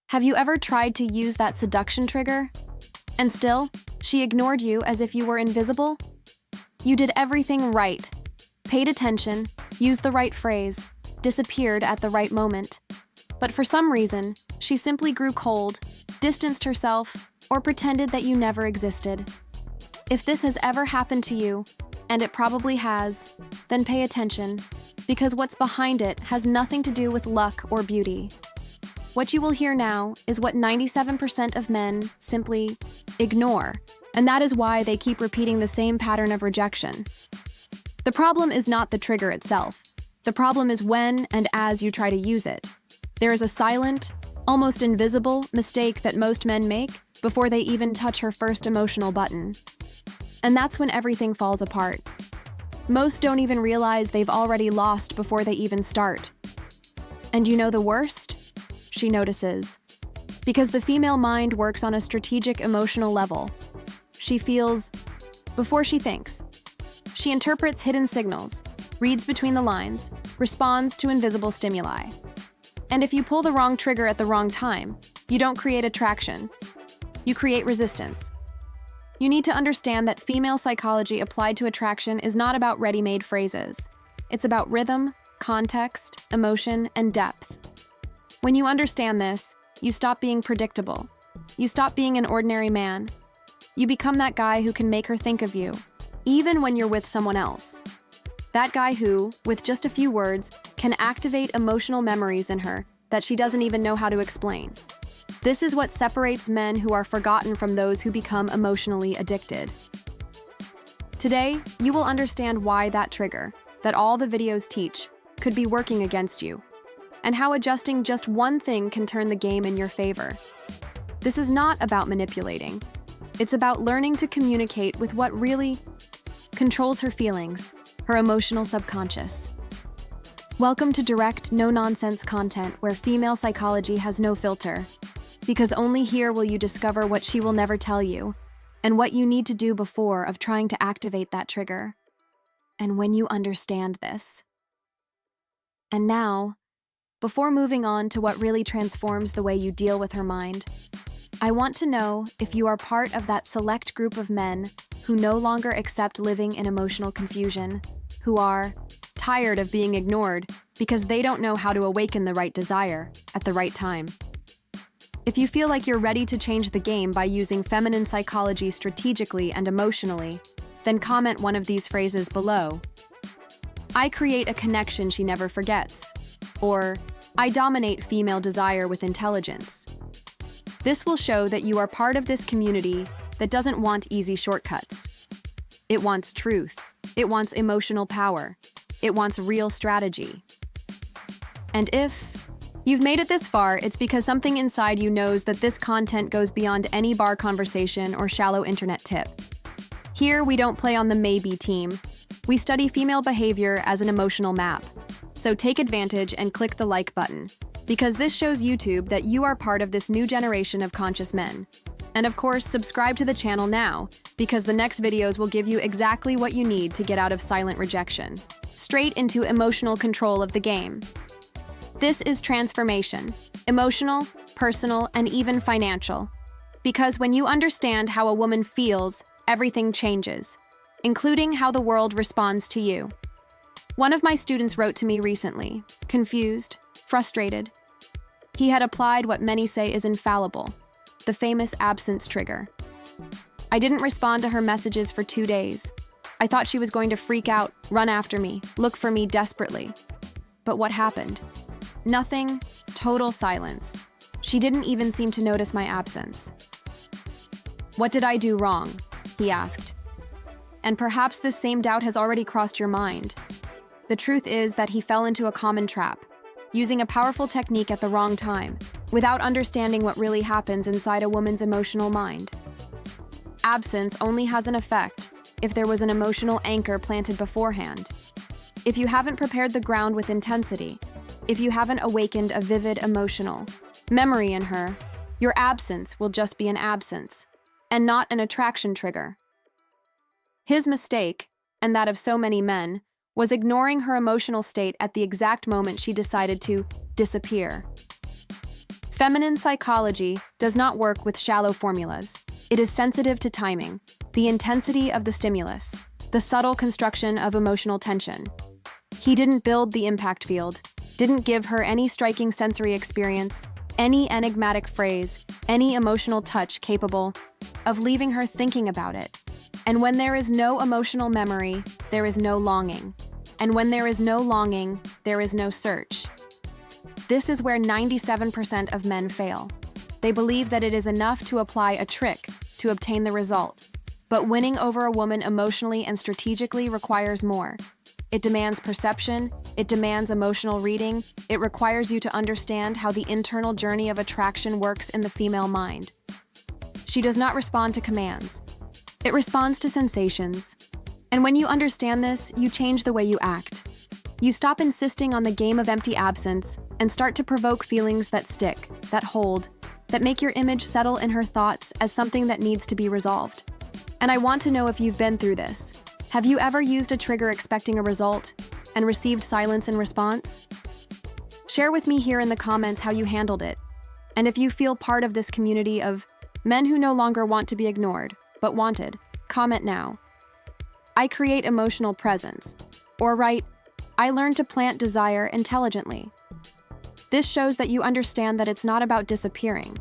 Have you ever tried to use that seduction trigger? And still, she ignored you as if you were invisible? You did everything right. Paid attention, used the right phrase, disappeared at the right moment. But for some reason, she simply grew cold, distanced herself, or pretended that you never existed. If this has ever happened to you, and it probably has, then pay attention, because what's behind it has nothing to do with luck or beauty. What you will hear now is what 97% of men simply ignore, and that is why they keep repeating the same pattern of rejection. The problem is not the trigger itself. The problem is when and as you try to use it. There is a silent, almost invisible mistake that most men make before they even touch her first emotional button. And that's when everything falls apart. Most don't even realize they've already lost before they even start. And you know the worst? She notices. Because the female mind works on a strategic emotional level. She feels before she thinks. She interprets hidden signals, reads between the lines, responds to invisible stimuli. And if you pull the wrong trigger at the wrong time, you don't create attraction. You create resistance. You need to understand that female psychology applied to attraction is not about ready-made phrases. It's about rhythm, context, emotion, and depth. When you understand this, you stop being predictable. You stop being an ordinary man. You become that guy who can make her think of you, even when you're with someone else. That guy who, with just a few words, can activate emotional memories in her that she doesn't even know how to explain. This is what separates men who are forgotten from those who become emotionally addicted. Today, you will understand why that trigger, that all the videos teach, could be working against you, and how adjusting just one thing can turn the game in your favor. This is not about manipulating. It's about learning to communicate with what really controls her feelings, her emotional subconscious. Welcome to direct, no-nonsense content where female psychology has no filter. Because only here will you discover what she will never tell you, and what you need to do before of trying to activate that trigger. And when you understand this. And now, before moving on to what really transforms the way you deal with her mind, I want to know if you are part of that select group of men who no longer accept living in emotional confusion, who are tired of being ignored because they don't know how to awaken the right desire at the right time. If you feel like you're ready to change the game by using feminine psychology strategically and emotionally, then comment one of these phrases below. I create a connection she never forgets. Or, I dominate female desire with intelligence. This will show that you are part of this community that doesn't want easy shortcuts. It wants truth. It wants emotional power. It wants real strategy. And if you've made it this far, it's because something inside you knows that this content goes beyond any bar conversation or shallow internet tip. Here, we don't play on the maybe team. We study female behavior as an emotional map. So take advantage and click the like button, because this shows YouTube that you are part of this new generation of conscious men. And of course, subscribe to the channel now, because the next videos will give you exactly what you need to get out of silent rejection, straight into emotional control of the game. This is transformation, emotional, personal, and even financial. Because when you understand how a woman feels, everything changes, including how the world responds to you. One of my students wrote to me recently, confused, frustrated. He had applied what many say is infallible, the famous absence trigger. I didn't respond to her messages for 2 days. I thought she was going to freak out, run after me, look for me desperately. But what happened? Nothing, total silence. She didn't even seem to notice my absence. What did I do wrong? He asked. And perhaps this same doubt has already crossed your mind. The truth is that he fell into a common trap, using a powerful technique at the wrong time, without understanding what really happens inside a woman's emotional mind. Absence only has an effect if there was an emotional anchor planted beforehand. If you haven't prepared the ground with intensity, if you haven't awakened a vivid emotional memory in her, your absence will just be an absence, and not an attraction trigger. His mistake, and that of so many men, was ignoring her emotional state at the exact moment she decided to disappear. Feminine psychology does not work with shallow formulas. It is sensitive to timing, the intensity of the stimulus, the subtle construction of emotional tension. He didn't build the impact field, didn't give her any striking sensory experience, any enigmatic phrase, any emotional touch capable of leaving her thinking about it. And when there is no emotional memory, there is no longing. And when there is no longing, there is no search. This is where 97% of men fail. They believe that it is enough to apply a trick to obtain the result. But winning over a woman emotionally and strategically requires more. It demands perception, it demands emotional reading, it requires you to understand how the internal journey of attraction works in the female mind. She does not respond to commands. It responds to sensations. And when you understand this, you change the way you act. You stop insisting on the game of empty absence and start to provoke feelings that stick, that hold, that make your image settle in her thoughts as something that needs to be resolved. And I want to know if you've been through this. Have you ever used a trigger expecting a result and received silence in response? Share with me here in the comments how you handled it. And if you feel part of this community of men who no longer want to be ignored, but wanted, comment now. I create emotional presence. Or write, I learned to plant desire intelligently. This shows that you understand that it's not about disappearing.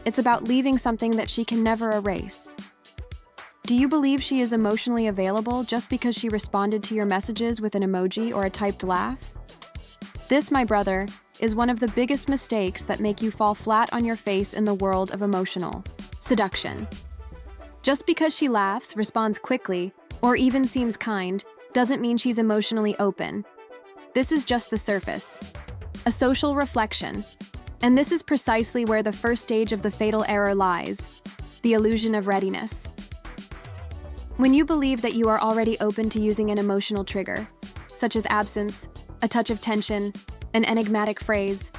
It's about leaving something that she can never erase. Do you believe she is emotionally available just because she responded to your messages with an emoji or a typed laugh? This, my brother, is one of the biggest mistakes that make you fall flat on your face in the world of emotional seduction. Just because she laughs, responds quickly, or even seems kind, doesn't mean she's emotionally open. This is just the surface, a social reflection. And this is precisely where the first stage of the fatal error lies, the illusion of readiness. When you believe that you are already open to using an emotional trigger, such as absence, a touch of tension, an enigmatic phrase,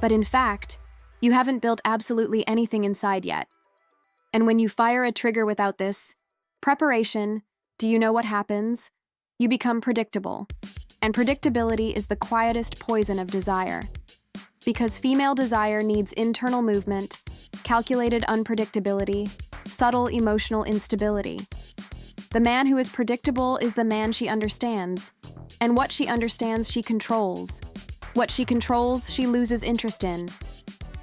but in fact, you haven't built absolutely anything inside yet. And when you fire a trigger without this preparation, do you know what happens? You become predictable. And predictability is the quietest poison of desire. Because female desire needs internal movement, calculated unpredictability, subtle emotional instability. The man who is predictable is the man she understands. And what she understands, she controls. What she controls, she loses interest in.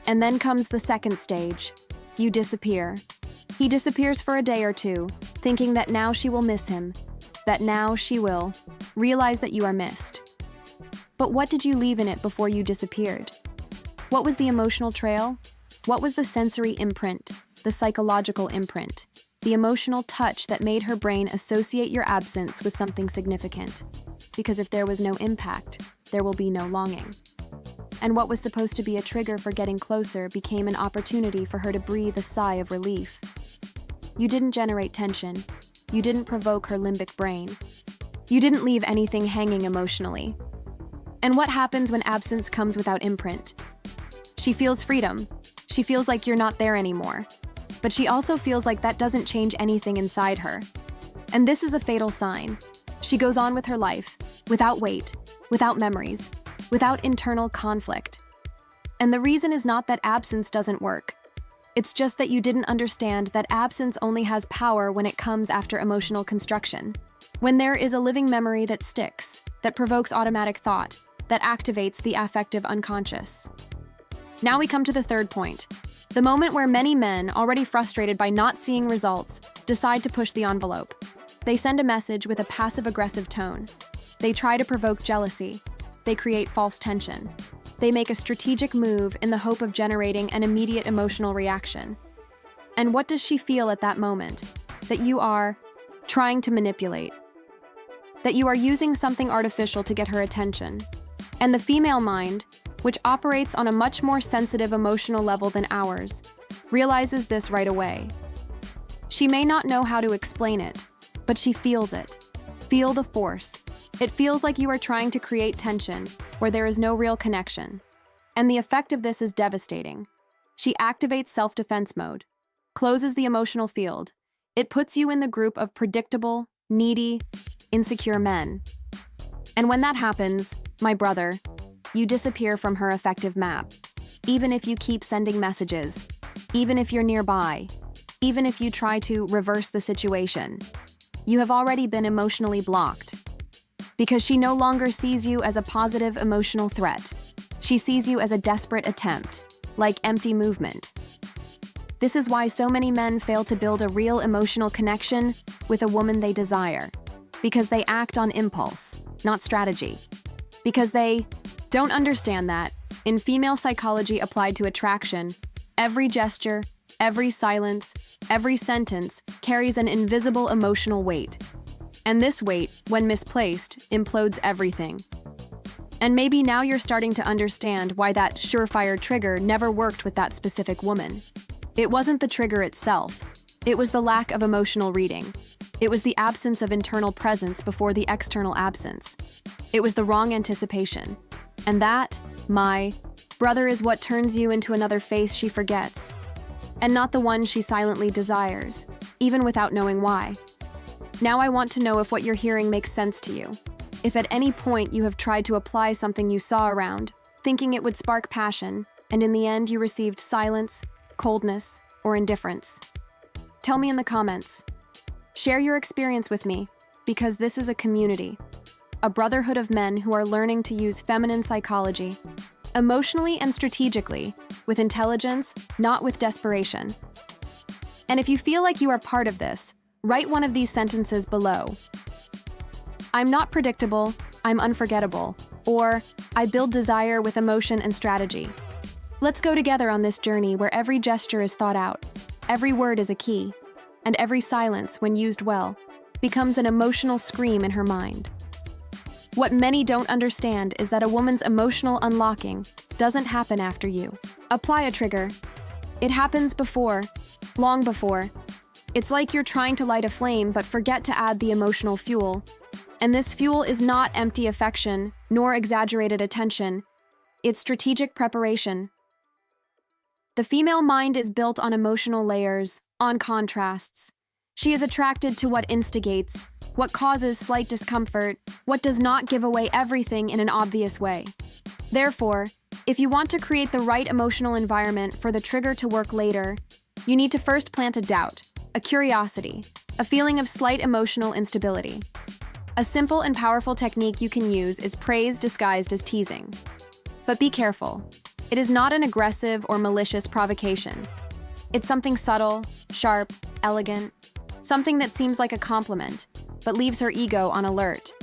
And then comes the second stage. You disappear. He disappears for a day or two, thinking that now she will miss him, that now she will realize that you are missed. But what did you leave in it before you disappeared? What was the emotional trail? What was the sensory imprint, the psychological imprint, the emotional touch that made her brain associate your absence with something significant? Because if there was no impact, there will be no longing. And what was supposed to be a trigger for getting closer became an opportunity for her to breathe a sigh of relief. You didn't generate tension. You didn't provoke her limbic brain. You didn't leave anything hanging emotionally. And what happens when absence comes without imprint? She feels freedom. She feels like you're not there anymore. But she also feels like that doesn't change anything inside her. And this is a fatal sign. She goes on with her life, without weight, without memories, without internal conflict. And the reason is not that absence doesn't work. It's just that you didn't understand that absence only has power when it comes after emotional construction. When there is a living memory that sticks, that provokes automatic thought, that activates the affective unconscious. Now we come to the third point. The moment where many men, already frustrated by not seeing results, decide to push the envelope. They send a message with a passive-aggressive tone. They try to provoke jealousy. They create false tension. They make a strategic move in the hope of generating an immediate emotional reaction. And what does she feel at that moment? That you are trying to manipulate. That you are using something artificial to get her attention. And the female mind, which operates on a much more sensitive emotional level than ours, realizes this right away. She may not know how to explain it, but she feels it. Feel the force. It feels like you are trying to create tension where there is no real connection. And the effect of this is devastating. She activates self-defense mode, closes the emotional field. It puts you in the group of predictable, needy, insecure men. And when that happens, my brother, you disappear from her effective map. even if you keep sending messages, even if you're nearby, even if you try to reverse the situation. You have already been emotionally blocked. Because she no longer sees you as a positive emotional threat. She sees you as a desperate attempt, like empty movement. This is why so many men fail to build a real emotional connection with a woman they desire. Because they act on impulse, not strategy. Because they don't understand that, in female psychology applied to attraction, every gesture, every silence, every sentence carries an invisible emotional weight. And this weight, when misplaced, implodes everything. And maybe now you're starting to understand why that surefire trigger never worked with that specific woman. It wasn't the trigger itself. It was the lack of emotional reading. It was the absence of internal presence before the external absence. It was the wrong anticipation. And that, my brother, is what turns you into another face she forgets. And not the one she silently desires, even without knowing why. Now I want to know if what you're hearing makes sense to you. If at any point you have tried to apply something you saw around, thinking it would spark passion, and in the end you received silence, coldness, or indifference. Tell me in the comments. Share your experience with me, because this is a community, a brotherhood of men who are learning to use feminine psychology, emotionally and strategically, with intelligence, not with desperation. And if you feel like you are part of this, write one of these sentences below. I'm not predictable, I'm unforgettable, or I build desire with emotion and strategy. Let's go together on this journey where every gesture is thought out, every word is a key, and every silence, when used well, becomes an emotional scream in her mind. What many don't understand is that a woman's emotional unlocking doesn't happen after you apply a trigger. It happens before, long before. It's like you're trying to light a flame but forget to add the emotional fuel. And this fuel is not empty affection, nor exaggerated attention. It's strategic preparation. The female mind is built on emotional layers, on contrasts. She is attracted to what instigates, what causes slight discomfort, what does not give away everything in an obvious way. Therefore, if you want to create the right emotional environment for the trigger to work later, you need to first plant a doubt, a curiosity, a feeling of slight emotional instability. A simple and powerful technique you can use is praise disguised as teasing. But be careful. It is not an aggressive or malicious provocation. It's something subtle, sharp, elegant, something that seems like a compliment, but leaves her ego on alert.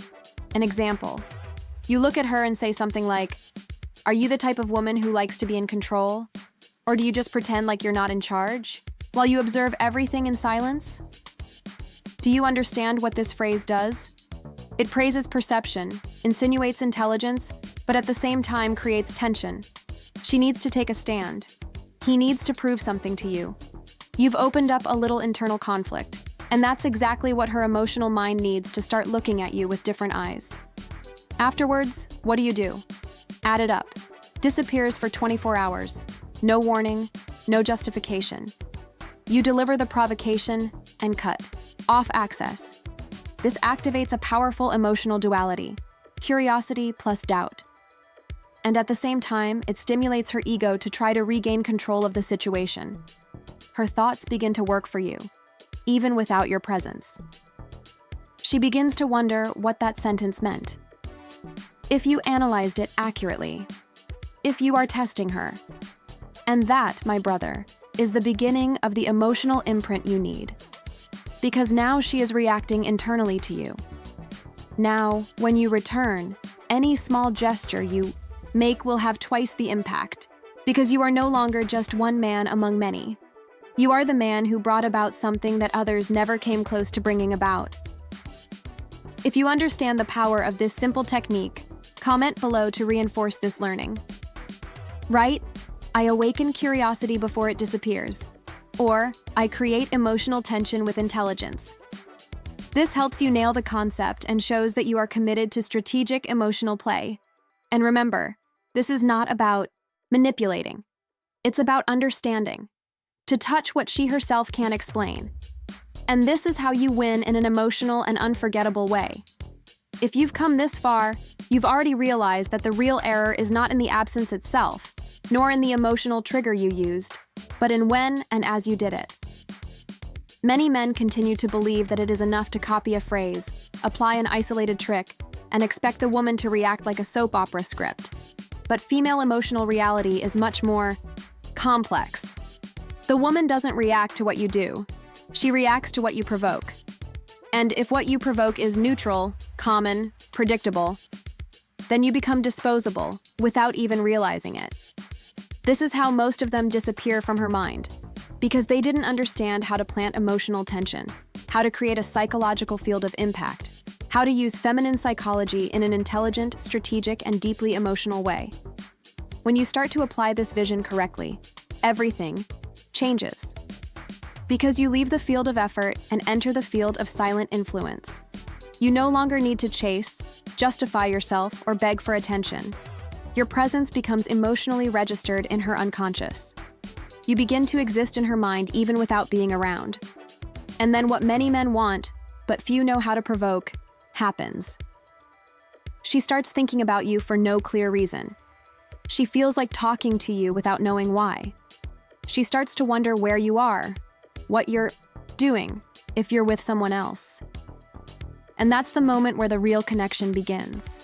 An example. You look at her and say something like, "Are you the type of woman who likes to be in control? Or do you just pretend like you're not in charge, while you observe everything in silence?" Do you understand what this phrase does? It praises perception, insinuates intelligence, but at the same time creates tension. She needs to take a stand. He needs to prove something to you. You've opened up a little internal conflict, and that's exactly what her emotional mind needs to start looking at you with different eyes. Afterwards, what do? Add it up. Disappears for 24 hours. No warning, no justification. You deliver the provocation and cut. Off access. This activates a powerful emotional duality, curiosity plus doubt. And at the same time, it stimulates her ego to try to regain control of the situation. Her thoughts begin to work for you, even without your presence. She begins to wonder what that sentence meant. If you analyzed it accurately, if you are testing her. And that, my brother, is the beginning of the emotional imprint you need. Because now she is reacting internally to you. Now, when you return, any small gesture you make will have twice the impact, because you are no longer just one man among many. You are the man who brought about something that others never came close to bringing about. If you understand the power of this simple technique, comment below to reinforce this learning. Write, "I awaken curiosity before it disappears," or "I create emotional tension with intelligence." This helps you nail the concept and shows that you are committed to strategic emotional play. And remember, this is not about manipulating. It's about understanding, to touch what she herself can't explain. And this is how you win in an emotional and unforgettable way. If you've come this far, you've already realized that the real error is not in the absence itself, nor in the emotional trigger you used, but in when and as you did it. Many men continue to believe that it is enough to copy a phrase, apply an isolated trick, and expect the woman to react like a soap opera script. But female emotional reality is much more complex. The woman doesn't react to what you do. She reacts to what you provoke. And if what you provoke is neutral, common, predictable, then you become disposable without even realizing it. This is how most of them disappear from her mind, because they didn't understand how to plant emotional tension, how to create a psychological field of impact, how to use feminine psychology in an intelligent, strategic, and deeply emotional way. When you start to apply this vision correctly, everything changes. Because you leave the field of effort and enter the field of silent influence. You no longer need to chase, justify yourself, or beg for attention. Your presence becomes emotionally registered in her unconscious. You begin to exist in her mind even without being around. And then what many men want, but few know how to provoke, happens. She starts thinking about you for no clear reason. She feels like talking to you without knowing why. She starts to wonder where you are, what you're doing, if you're with someone else. And that's the moment where the real connection begins.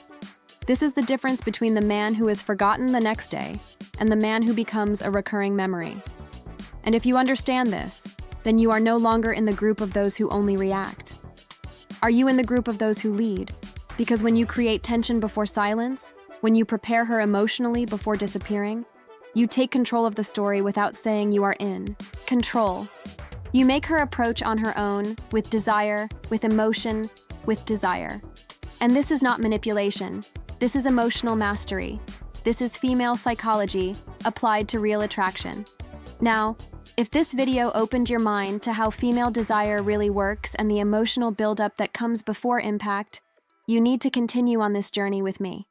This is the difference between the man who is forgotten the next day and the man who becomes a recurring memory. And if you understand this, then you are no longer in the group of those who only react. Are you in the group of those who lead? Because when you create tension before silence, when you prepare her emotionally before disappearing, you take control of the story without saying you are in control. You make her approach on her own, with desire, with emotion, with desire. And this is not manipulation. This is emotional mastery. This is female psychology applied to real attraction. Now, if this video opened your mind to how female desire really works and the emotional buildup that comes before impact, you need to continue on this journey with me.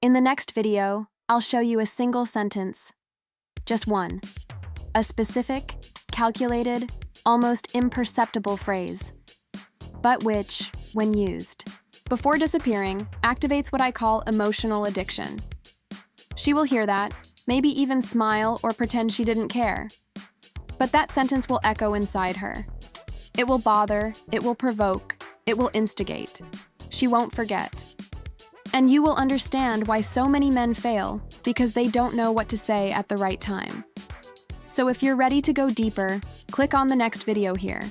In the next video, I'll show you a single sentence. Just one. A specific, calculated, almost imperceptible phrase, but which, when used, before disappearing, activates what I call emotional addiction. She will hear that, maybe even smile or pretend she didn't care. But that sentence will echo inside her. It will bother, it will provoke, it will instigate. She won't forget. And you will understand why so many men fail, because they don't know what to say at the right time. So if you're ready to go deeper, click on the next video here.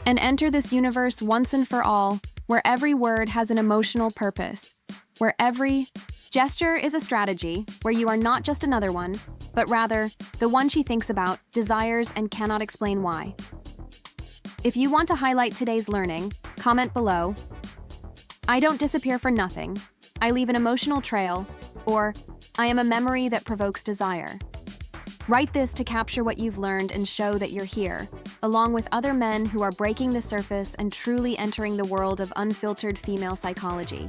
And enter this universe once and for all, where every word has an emotional purpose, where every gesture is a strategy, where you are not just another one, but rather the one she thinks about, desires, and cannot explain why. If you want to highlight today's learning, comment below, "I don't disappear for nothing. I leave an emotional trail," or "I am a memory that provokes desire." Write this to capture what you've learned and show that you're here, along with other men who are breaking the surface and truly entering the world of unfiltered female psychology.